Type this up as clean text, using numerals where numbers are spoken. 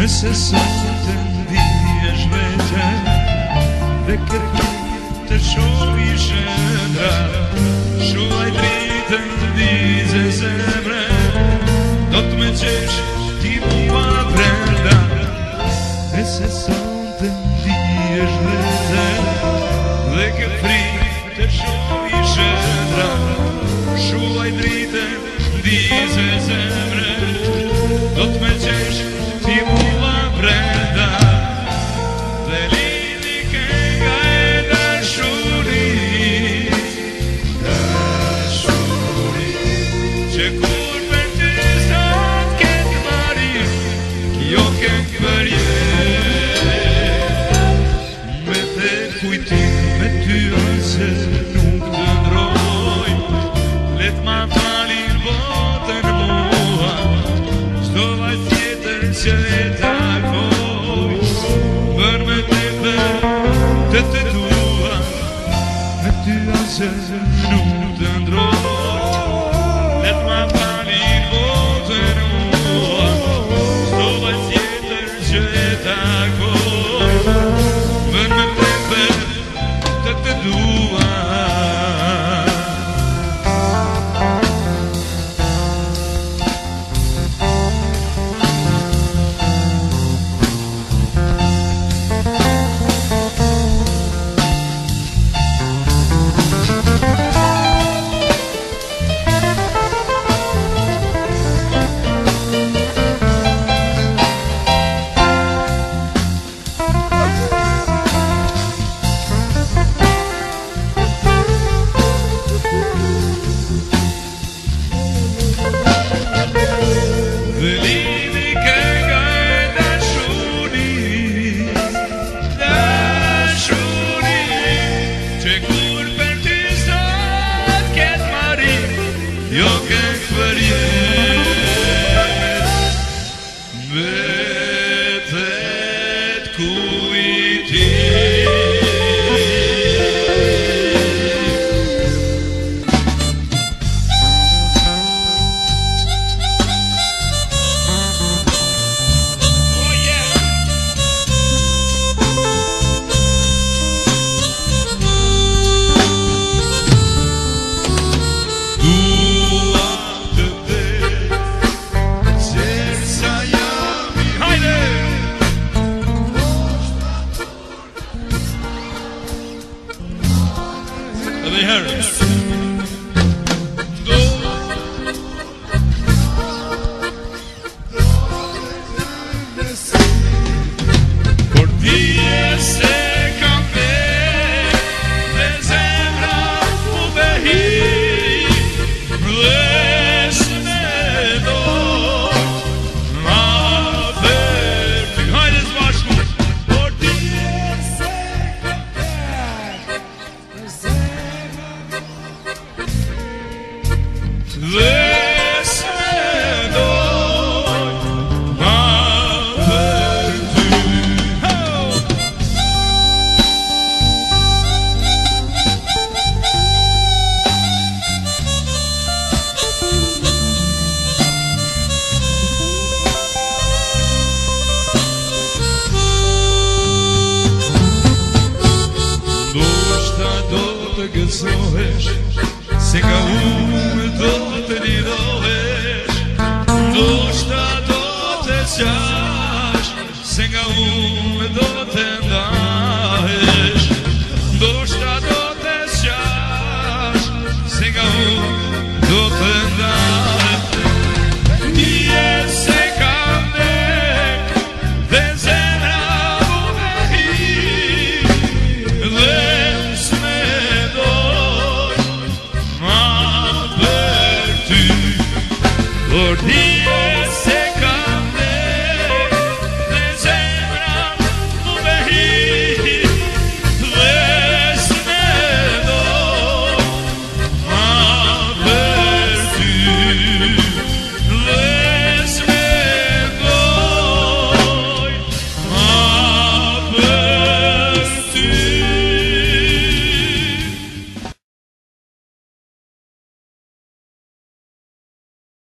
Nëse sot të ndihesh vete dhe kërkoj të shoh i shëndra, shuaj dritën vize zemre, do të me qesh ti mua brenda. Nëse sot të ndihesh vete dhe kërkoj të shoh i shëndra, shuaj dritën vize zemre, do të me qesh ti mua brenda. Dhe lidi kënga e dashuris, që kur për ty sot këtë marim, jo këtë bërjet. Me të kujtim me ty ose nuk të ndroj, let ma falin botën mua, s'do vaj tjetër që e takoj, për me të të dua, me ty ose nuk të ndroj, let ma falin botën mua, s'do vaj tjetër që e takoj, për me të dua. Jo këtë bërjet, vetet kujtim. They heard it. Por ti se campe de zemra u behi, blesme do ma verti. Hajde zbashku. Por ti se campe de zemra do të gëzohesh